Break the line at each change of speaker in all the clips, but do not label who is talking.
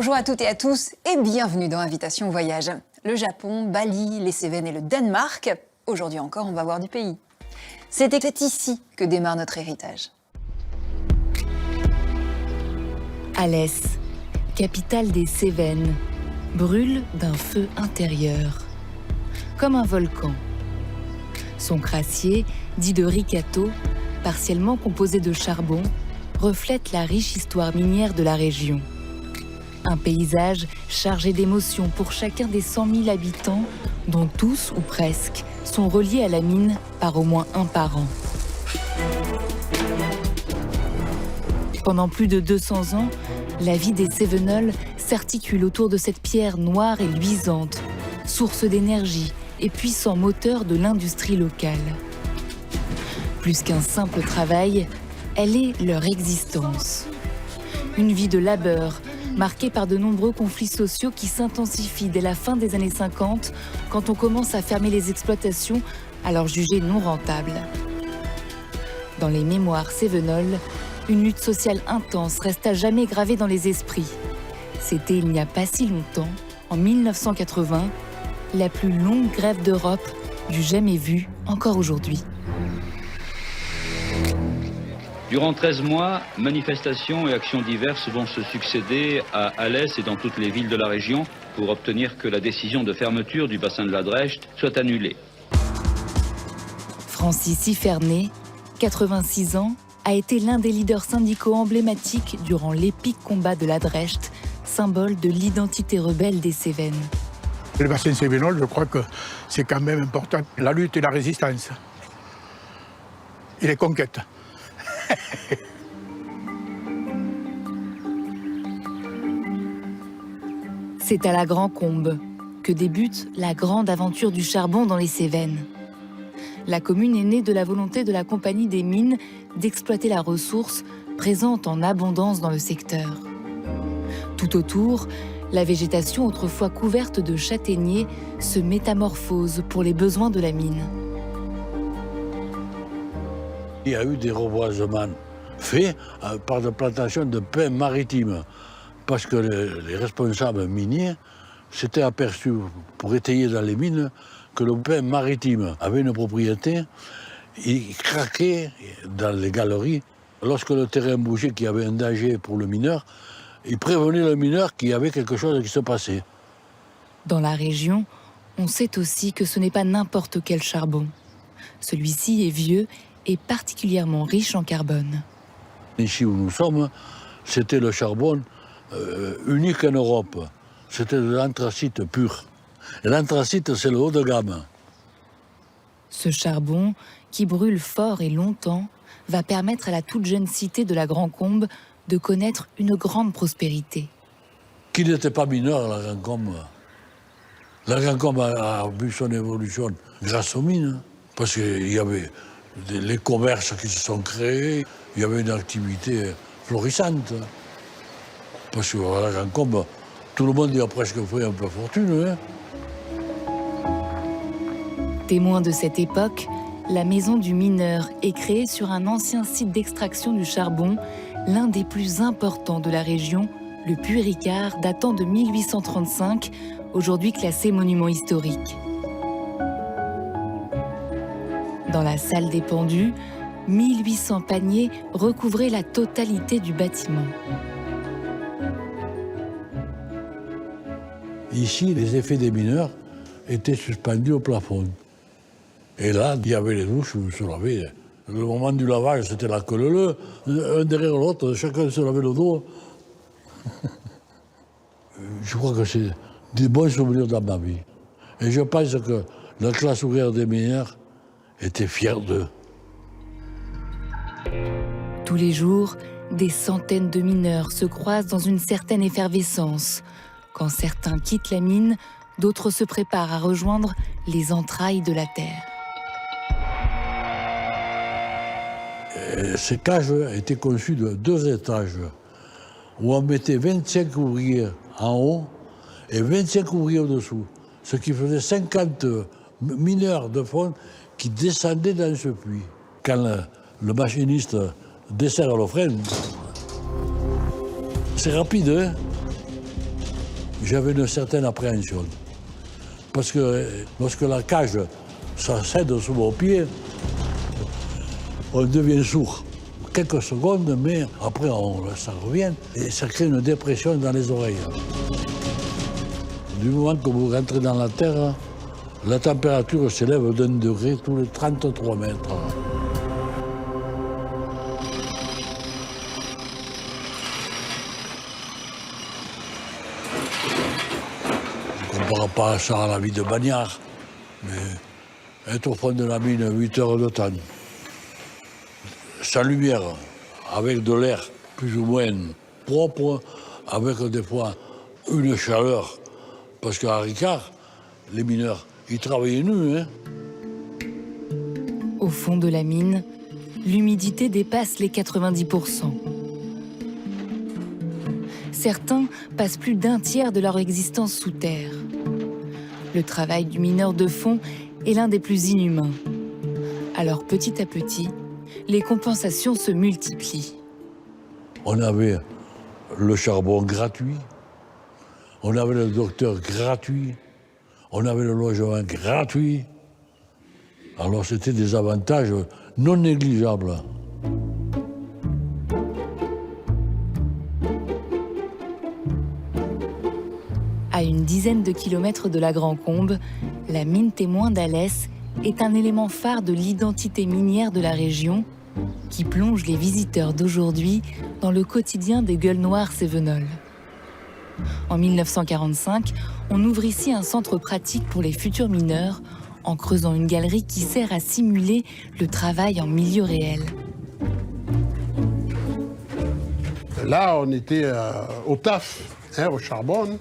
Bonjour à toutes et à tous et bienvenue dans Invitation Voyage. Le Japon, Bali, les Cévennes et le Danemark. Aujourd'hui encore, on va voir du pays. C'est ici que démarre notre héritage.
Alès, capitale des Cévennes, brûle d'un feu intérieur, comme un volcan. Son crassier, dit de Rikato, partiellement composé de charbon, reflète la riche histoire minière de la région. Un paysage chargé d'émotions pour chacun des 100 000 habitants, dont tous, ou presque, sont reliés à la mine par au moins un parent. Pendant plus de 200 ans, la vie des Cévenols s'articule autour de cette pierre noire et luisante, source d'énergie et puissant moteur de l'industrie locale. Plus qu'un simple travail, elle est leur existence. Une vie de labeur, marquée par de nombreux conflits sociaux qui s'intensifient dès la fin des années 50, quand on commence à fermer les exploitations, alors jugées non rentables. Dans les mémoires cévenols, une lutte sociale intense reste à jamais gravée dans les esprits. C'était il n'y a pas si longtemps, en 1980, la plus longue grève d'Europe du jamais vue encore aujourd'hui.
Durant 13 mois, manifestations et actions diverses vont se succéder à Alès et dans toutes les villes de la région pour obtenir que la décision de fermeture du bassin de la Drecht soit annulée.
Francis Ifernet, 86 ans, a été l'un des leaders syndicaux emblématiques durant l'épique combat de la Drecht, symbole de l'identité rebelle des Cévennes.
Le bassin cévenol, je crois que c'est quand même important. La lutte et la résistance. Et les conquêtes.
C'est à la Grand Combe que débute la grande aventure du charbon dans les Cévennes. La commune est née de la volonté de la Compagnie des mines d'exploiter la ressource présente en abondance dans le secteur. Tout autour, la végétation autrefois couverte de châtaigniers se métamorphose pour les besoins de la mine.
Il y a eu des reboisements faits par des plantations de pins maritimes, parce que les responsables miniers s'étaient aperçus, pour étayer dans les mines, que le pin maritime avait une propriété, il craquait dans les galeries. Lorsque le terrain bougeait, qu'il y avait un danger pour le mineur, il prévenait le mineur qu'il y avait quelque chose qui se passait.
Dans la région, on sait aussi que ce n'est pas n'importe quel charbon. Celui-ci est vieux et particulièrement riche en carbone.
Ici où nous sommes, c'était le charbon unique en Europe. C'était de l'anthracite pur. Et l'anthracite, c'est le haut de gamme.
Ce charbon, qui brûle fort et longtemps, va permettre à la toute jeune cité de la Grand Combe de connaître une grande prospérité.
Qui n'était pas mineur, la Grand Combe? La Grand Combe a vu son évolution grâce aux mines, parce qu'il y avait les commerces qui se sont créés, il y avait une activité florissante. Parce que à la Grand Combe, tout le monde y a presque fait un peu fortune. Hein.
Témoin de cette époque, la maison du mineur est créée sur un ancien site d'extraction du charbon, l'un des plus importants de la région, le Puy Ricard, datant de 1835, aujourd'hui classé monument historique. Dans la salle des pendus, 1800 paniers recouvraient la totalité du bâtiment.
Ici, les effets des mineurs étaient suspendus au plafond. Et là, il y avait les douches où se lavaient. Le moment du lavage, c'était la queue un derrière l'autre, chacun se lavait le dos. Je crois que c'est des bons souvenirs dans ma vie. Et je pense que la classe ouvrière des mineurs était fière d'eux.
Tous les jours, des centaines de mineurs se croisent dans une certaine effervescence. Quand certains quittent la mine, d'autres se préparent à rejoindre les entrailles de la terre.
Ces cages étaient conçues de 2 étages, où on mettait 25 ouvriers en haut et 25 ouvriers au-dessous, ce qui faisait 50 mineurs de fond qui descendaient dans ce puits. Quand le machiniste desserre le frein, c'est rapide, hein? j'avais une certaine appréhension. Parce que lorsque la cage, ça cède sous mon pied, on devient sourd. Quelques secondes, mais après ça revient et ça crée une dépression dans les oreilles. Du moment que vous rentrez dans la terre, la température s'élève d'1 degré tous les 33 mètres. Je ne compare pas ça à la vie de bagnard, mais être au fond de la mine 8 heures de temps, sans lumière, avec de l'air plus ou moins propre, avec des fois une chaleur. Parce qu'à Ricard, les mineurs, ils travaillaient nus. Hein.
Au fond de la mine, l'humidité dépasse les 90%. Certains passent plus d'un tiers de leur existence sous terre. Le travail du mineur de fond est l'un des plus inhumains. Alors petit à petit, les compensations se multiplient.
On avait le charbon gratuit, on avait le docteur gratuit, on avait le logement gratuit. Alors c'était des avantages non négligeables.
À une dizaine de kilomètres de la Grand-Combe, la mine témoin d'Alès est un élément phare de l'identité minière de la région qui plonge les visiteurs d'aujourd'hui dans le quotidien des gueules noires cévenols. En 1945, on ouvre ici un centre pratique pour les futurs mineurs en creusant une galerie qui sert à simuler le travail en milieu réel.
Là, on était au taf, hein, au charbon.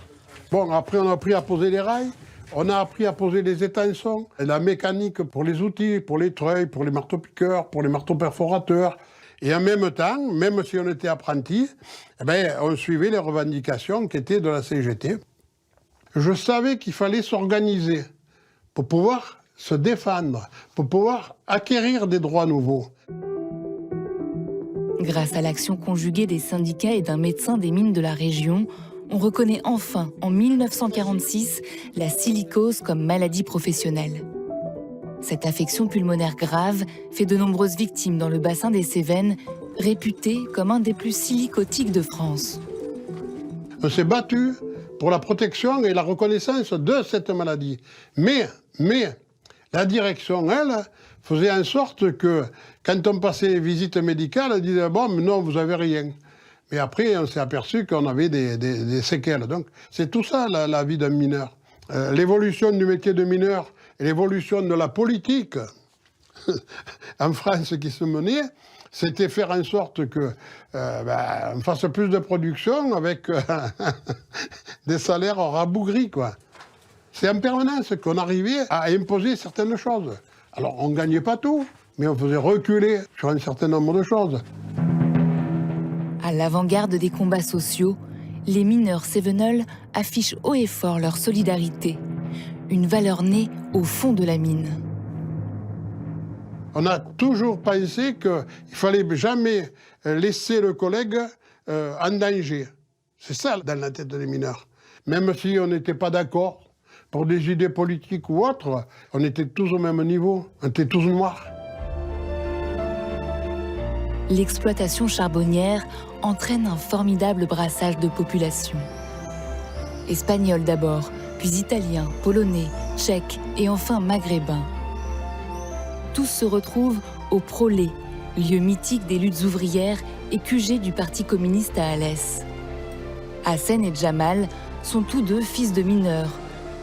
Bon, après, on a appris à poser les rails, on a appris à poser les étançons, la mécanique pour les outils, pour les treuils, pour les marteaux-piqueurs, pour les marteaux-perforateurs. Et en même temps, même si on était apprenti, eh ben, on suivait les revendications qui étaient de la CGT. Je savais qu'il fallait s'organiser pour pouvoir se défendre, pour pouvoir acquérir des droits nouveaux.
Grâce à l'action conjuguée des syndicats et d'un médecin des mines de la région, on reconnaît enfin, en 1946, la silicose comme maladie professionnelle. Cette affection pulmonaire grave fait de nombreuses victimes dans le bassin des Cévennes, réputé comme un des plus silicotiques de France.
On s'est battu pour la protection et la reconnaissance de cette maladie. Mais la direction, elle, faisait en sorte que, quand on passait les visites médicales, elle disait « bon, mais non, vous n'avez rien ». Mais après, on s'est aperçu qu'on avait des séquelles. Donc, c'est tout ça, la vie d'un mineur. L'évolution du métier de mineur et l'évolution de la politique en France qui se menait, c'était faire en sorte qu'on fasse plus de production avec des salaires rabougris, quoi. C'est en permanence qu'on arrivait à imposer certaines choses. Alors, on ne gagnait pas tout, mais on faisait reculer sur un certain nombre de choses.
À l'avant-garde des combats sociaux, les mineurs cévenols affichent haut et fort leur solidarité, une valeur née au fond de la mine.
On a toujours pensé qu'il ne fallait jamais laisser le collègue en danger. C'est ça dans la tête des mineurs. Même si on n'était pas d'accord pour des idées politiques ou autres, on était tous au même niveau, on était tous noirs.
L'exploitation charbonnière entraîne un formidable brassage de population. Espagnols d'abord, puis italiens, polonais, tchèques et enfin maghrébins. Tous se retrouvent au Prolé, lieu mythique des luttes ouvrières et QG du Parti communiste à Alès. Hassen et Djamal sont tous deux fils de mineurs.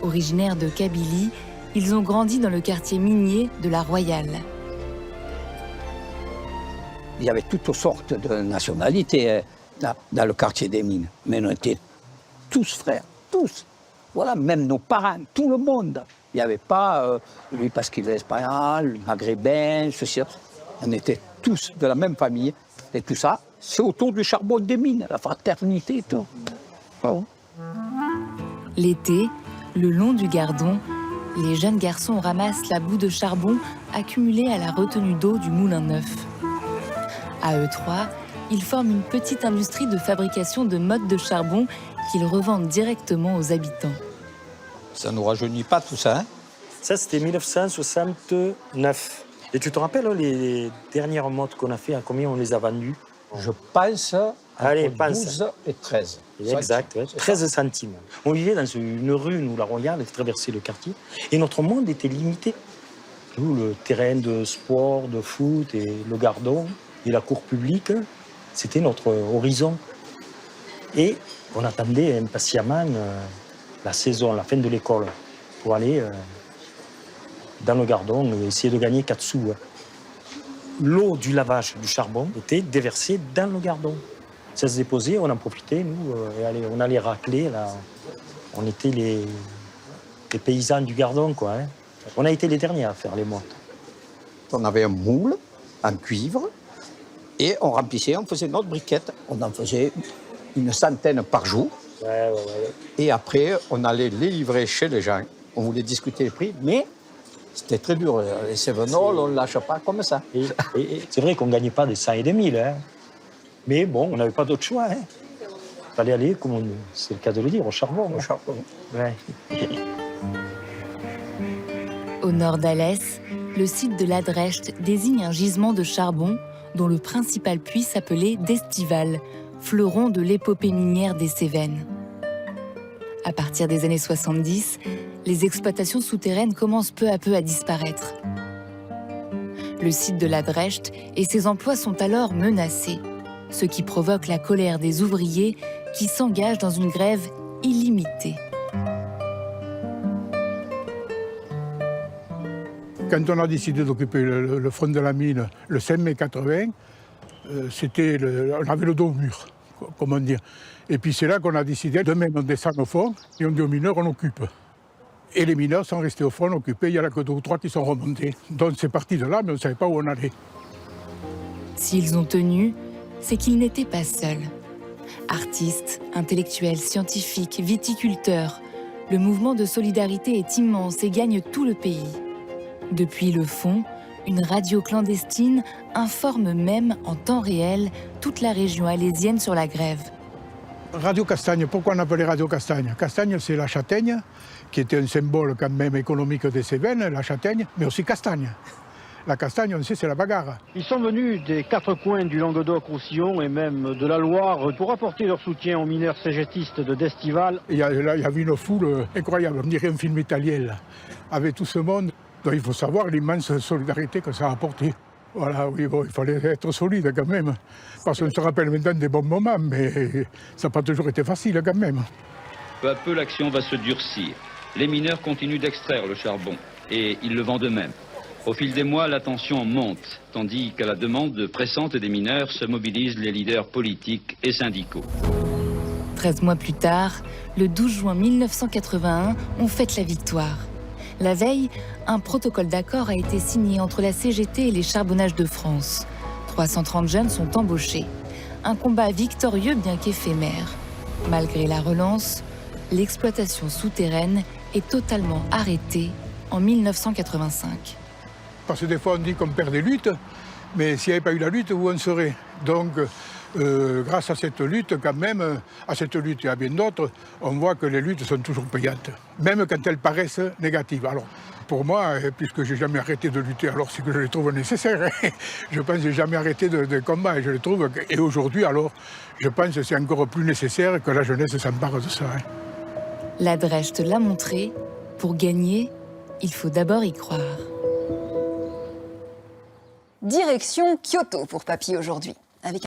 Originaires de Kabylie, ils ont grandi dans le quartier minier de la Royale.
Il y avait toutes sortes de nationalités dans le quartier des mines. Mais on était tous frères, tous. Voilà, même nos parents, tout le monde. Il n'y avait pas lui parce qu'il est espagnol, lui maghrébin, ceci. On était tous de la même famille. Et tout ça, c'est autour du charbon des mines, la fraternité et tout. Oh.
L'été, le long du Gardon, les jeunes garçons ramassent la boue de charbon accumulée à la retenue d'eau du Moulin Neuf. À eux trois, ils forment une petite industrie de fabrication de mottes de charbon qu'ils revendent directement aux habitants.
Ça ne nous rajeunit pas tout ça, hein?
Ça, c'était 1969. Et tu te rappelles les dernières montres qu'on a fait, à combien on les a vendues?
Je pense
Allez,
entre
pense.
12 et 13.
Exact, ouais. 13 centimes. On vivait dans une rue, nous, la Royale, qui traversait le quartier, et notre monde était limité. Nous, le terrain de sport, de foot, et le gardon, et la cour publique, c'était notre horizon. Et on attendait impatiemment la saison, la fin de l'école, pour aller dans le gardon et essayer de gagner 4 sous. L'eau du lavage du charbon était déversée dans le gardon. Ça se déposait, on en profitait, nous, et on allait racler. Là. On était les paysans du gardon, quoi. Hein. On a été les derniers à faire les montres.
On avait un moule en cuivre et on remplissait, on faisait notre briquette. On en faisait une centaine par jour.
Ouais.
Et après, on allait les livrer chez les gens. On voulait discuter les prix, mais c'était très dur. Les Cévenols, on ne lâche pas comme ça.
Et c'est vrai qu'on ne gagnait pas des 100 et des 1000, hein. Mais bon, on n'avait pas d'autre choix. Il fallait aller, comme c'est le cas de le dire, au charbon.
Au charbon.
Ouais.
Au nord d'Alès, le site de la Drecht désigne un gisement de charbon dont le principal puits s'appelait d'Estival, fleuron de l'épopée minière des Cévennes. À partir des années 70, les exploitations souterraines commencent peu à peu à disparaître. Le site de la Drecht et ses emplois sont alors menacés, ce qui provoque la colère des ouvriers qui s'engagent dans une grève illimitée.
Quand on a décidé d'occuper le front de la mine le 5 mai 80, on avait le dos au mur, comment dire. Et puis c'est là qu'on a décidé, demain on descend au fond et on dit aux mineurs on occupe. Et les mineurs sont restés au fond occupés, il n'y en a que 2 ou 3 qui sont remontés. Donc c'est parti de là, mais on ne savait pas où on allait.
S'ils ont tenu, c'est qu'ils n'étaient pas seuls. Artistes, intellectuels, scientifiques, viticulteurs, le mouvement de solidarité est immense et gagne tout le pays. Depuis le fond, une radio clandestine informe même en temps réel toute la région alésienne sur la grève.
Radio Castagne, pourquoi on appelait Radio Castagne? Castagne, c'est la châtaigne, qui était un symbole quand même économique des Cévennes, la châtaigne, mais aussi castagne. La castagne, on sait, c'est la bagarre.
Ils sont venus des 4 coins du Languedoc-Roussillon et même de la Loire pour apporter leur soutien aux mineurs cégétistes de d'Estival.
Il y avait une foule incroyable, on dirait un film italien, là, avec tout ce monde. Donc il faut savoir l'immense solidarité que ça a apporté. Voilà, oui, bon, il fallait être solide quand même. Parce qu'on se rappelle maintenant des bons moments, mais ça n'a pas toujours été facile quand même.
Peu à peu, l'action va se durcir. Les mineurs continuent d'extraire le charbon et ils le vendent eux-mêmes. Au fil des mois, la tension monte, tandis qu'à la demande pressante des mineurs se mobilisent les leaders politiques et syndicaux.
13 mois plus tard, le 12 juin 1981, on fête la victoire. La veille, un protocole d'accord a été signé entre la CGT et les Charbonnages de France. 330 jeunes sont embauchés. Un combat victorieux bien qu'éphémère. Malgré la relance, l'exploitation souterraine est totalement arrêtée en 1985.
Parce que des fois on dit qu'on perd des luttes, mais s'il n'y avait pas eu la lutte, où on serait? Donc, grâce à cette lutte, quand même, à cette lutte et à bien d'autres, on voit que les luttes sont toujours payantes, même quand elles paraissent négatives. Alors, pour moi, puisque je n'ai jamais arrêté de lutter, alors c'est que je les trouve nécessaires. Je pense que je n'ai jamais arrêté de combat et je les trouve. Et aujourd'hui, alors, je pense que c'est encore plus nécessaire que la jeunesse s'empare de ça.
La Drecht l'a montré, pour gagner, il faut d'abord y croire.
Direction Kyoto pour Papy aujourd'hui.